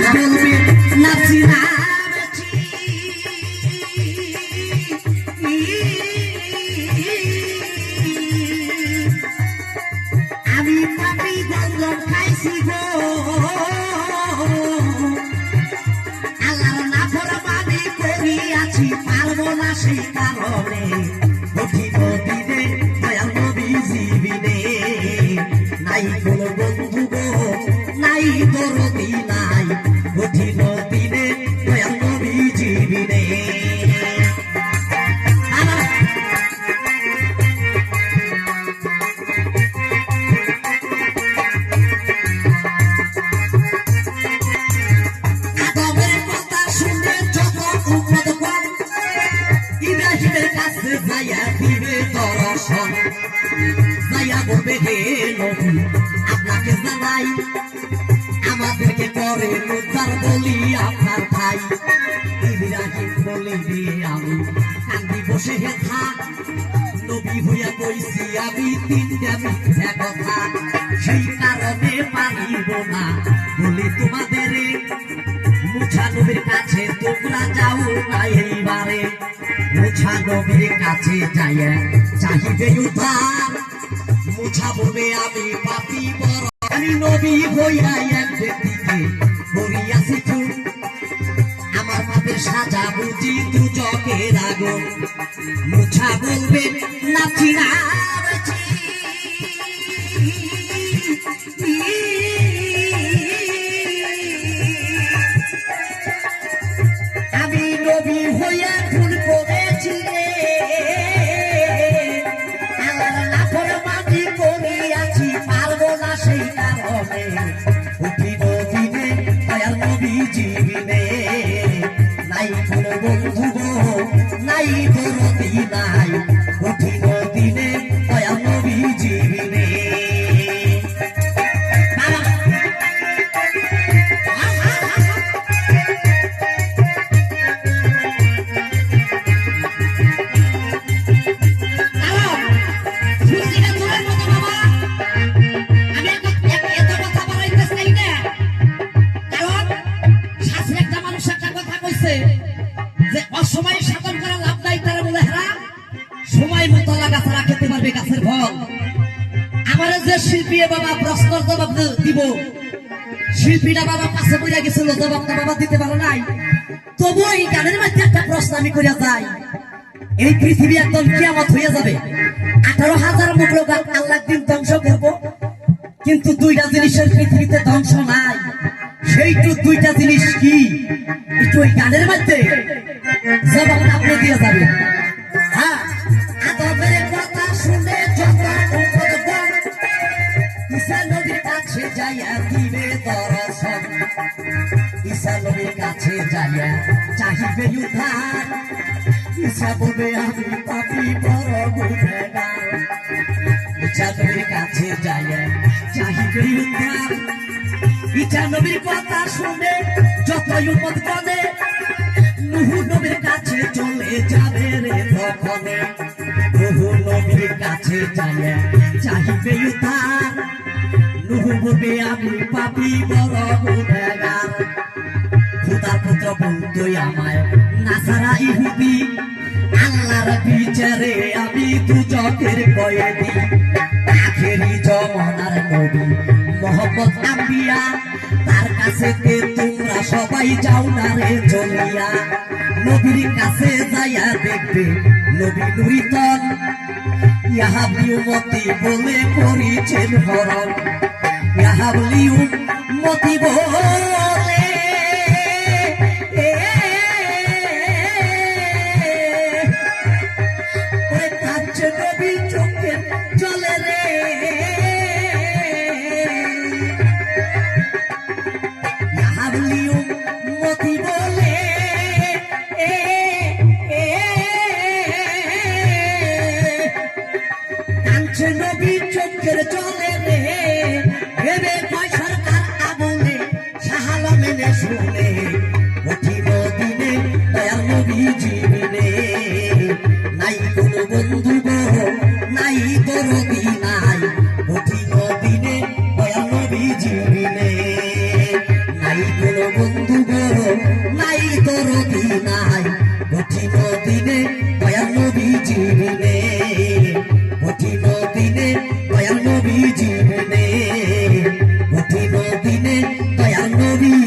বলবে নাচি না আমি পাপি জঙ্গল খাইছি গো আল্লাহর নাফরমানি করিয়াছি পারবো না সেই কারণে কঠিন দিনে দয়াল নবী জীবিনে নাই কোনো বন্ধু গো নাই দরদি নাই কঠিন দিনে দয়াল নবী জীবিনে আপনাকে জানাই আমাদেরকে করে রোজার বলি আপনার ভাই ইব্রাহিম বলে দিয়ে আমি কান্দি বসে হেথা নবী হইয়া কইছি আমি তিনটা মিথ্যা কথা সেই কারণে পারিব না বলি তোমাদের মুছা নবীর কাছে তোমরা যাও না এইবারে মুছা নবীর কাছে যাইয়া চাহিবে উদ্ধার মুছা বলবে আমি পাপি বড় আমি নবী হইয়া এক ব্যক্তিকে করিয়াছি খুন আমার পাপের সাজা বুঝি দুজকের আগুন মুছা বলবে নাচি না আমি নবী হইয়া খুন করেছি সেই কারণে কঠিন দিনে দয়াল নবী জীবিনে নাই কোনো বন্ধু গো নাই দরদি নাই কঠিন দিনে দয়াল নবী জীবিনে যে অসময়ে সাধন করা লাভ নাই তারা বলে হারা সময় মতো লাগা ছাড়া খেতে পারবে গাছের ফল আমার যে শিল্পী বাবা প্রশ্নের জবাব দিব শিল্পীরা বাবা পাশে বইয়া গেছিল জবাবটা বাবা দিতে পারো নাই তবু এই গানের মধ্যে একটা প্রশ্ন আমি করিয়া যাই এই পৃথিবী একদম কিয়ামত হইয়া যাবে 18,000 মুখ লোক আল্লাহ দিন ধ্বংস করব কিন্তু দুইটা জিনিসের পৃথিবীতে ধ্বংস নাই সেইটু দুইটা জিনিস কি একটু ওই গানের মধ্যে জবাব আপনি দিয়ে যাবেন হ্যাঁ আদবের কথা শুনে ঈসা নবীর কাছে যাইয়া দিবে দর্শন ঈসা নবীর কাছে যাইয়া চাহিবে উদ্ধার ঈসা বলবে আমি পাপী বড় গুনাহগার ঈসা নবীর কাছে যাইয়া চাহিবে উদ্ধার ঈসা নবীর কথা শুনে যতই উম্মত করে নূহ নবীর কাছে চলে যাবে রে তখনে নূহ নবীর কাছে যাইয়া চাহিবে উদ্ধার নূহ বলবে আমি পাপী বড় গুনাহগার খোদার পুত্র বলতো আমায় নাসারা ইহুদি আল্লাহর বিচারে আমি দুজকের কয়েদি আখেরি জমানার নবী মোহাম্মদ আম্বিয়া তার কাছে তোমরা সবাই যাও না রে চলিয়া নবীর কাছে যাইয়া দেখবে নবী নুরিতন ইয়াহাবলি উম্মতি বলে করিছেন হরণ ইয়াহাবলি উম্মতি বলে নবী চোখে চলে রে ইয়াহাবলি উম্মতি বলে কাঁদছে নবী চোখের চলে রে ভেবে কয় সরকার আমলে সাহালা মেনে শুনে উঠিব দিনে দয়াল নবী জীবনে নাই কোনো বন্ধু গো নাই দরদি নাই উঠিব দিনে দয়াল নবী জীবনে নাই বন্ধু গো নাই তোর নাই কঠিন দিনে দয়াল নবী জীবনে কঠিন দিনে দয়াল নবী জীবনে কঠিন দিনে দয়াল নবী